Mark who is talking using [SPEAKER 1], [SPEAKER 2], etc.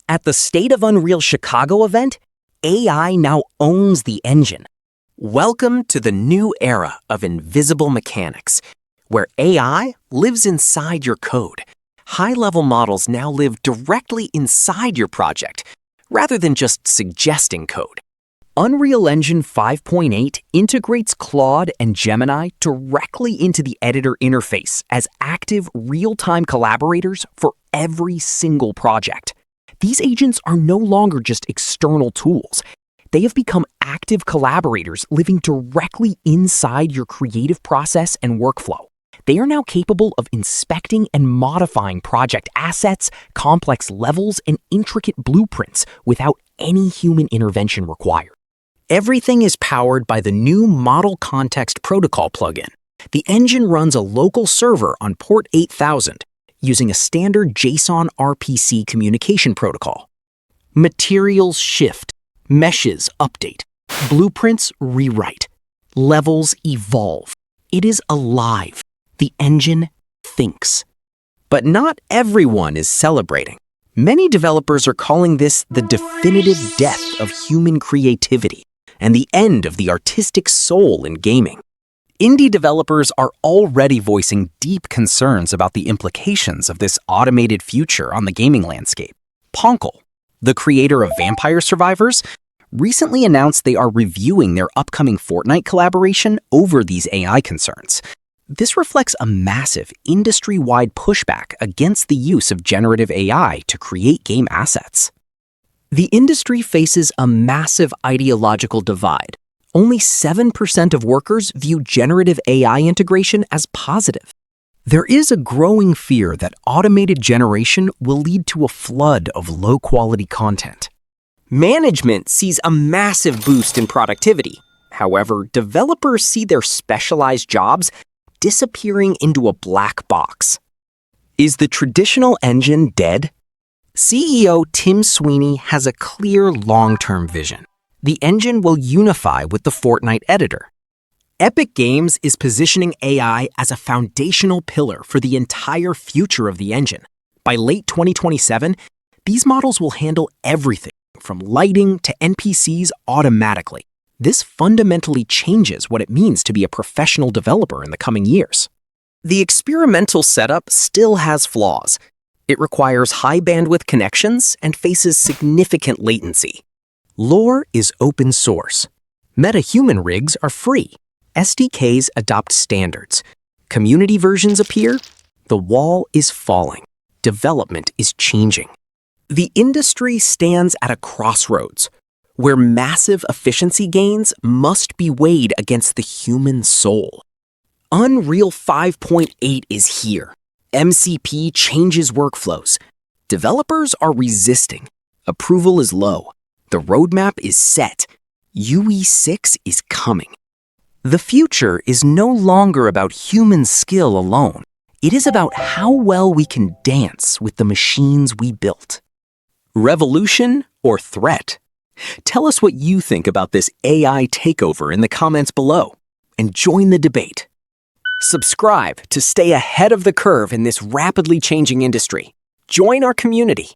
[SPEAKER 1] At the State of Unreal Chicago event, AI now owns the engine. Welcome to the new era of invisible mechanics, where AI lives inside your code. High-level models now live directly inside your project, rather than just suggesting code. Unreal Engine 5.8 integrates Claude and Gemini directly into the editor interface as active, real-time collaborators for every single project. These agents are no longer just external tools. They have become active collaborators living directly inside your creative process and workflow. They are now capable of inspecting and modifying project assets, complex levels, and intricate blueprints without any human intervention required. Everything is powered by the new Model Context Protocol plugin. The engine runs a local server on port 8000 using a standard JSON-RPC communication protocol. Materials shift, meshes update, blueprints rewrite, levels evolve. It is alive. The engine thinks. But not everyone is celebrating. Many developers are calling this the definitive death of human creativity and the end of the artistic soul in gaming. Indie developers are already voicing deep concerns about the implications of this automated future on the gaming landscape. Ponkel, the creator of Vampire Survivors, recently announced they are reviewing their upcoming Fortnite collaboration over these AI concerns. This reflects a massive industry-wide pushback against the use of generative AI to create game assets. The industry faces a massive ideological divide. Only 7% of workers view generative AI integration as positive. There is a growing fear that automated generation will lead to a flood of low-quality content. Management sees a massive boost in productivity. However, developers see their specialized jobs disappearing into a black box. Is the traditional engine dead? CEO Tim Sweeney has a clear long-term vision. The engine will unify with the Fortnite editor. Epic Games is positioning AI as a foundational pillar for the entire future of the engine. By late 2027, these models will handle everything from lighting to NPCs automatically. This fundamentally changes what it means to be a professional developer in the coming years. The experimental setup still has flaws. It requires high-bandwidth connections and faces significant latency. Lore is open source. Meta-human rigs are free. SDKs adopt standards. Community versions appear. The wall is falling. Development is changing. The industry stands at a crossroads, where massive efficiency gains must be weighed against the human soul. Unreal 5.8 is here. MCP changes workflows. Developers are resisting. Approval is low. The roadmap is set. UE6 is coming. The future is no longer about human skill alone. It is about how well we can dance with the machines we built. Revolution or threat? Tell us what you think about this AI takeover in the comments below, and join the debate. Subscribe to stay ahead of the curve in this rapidly changing industry. Join our community.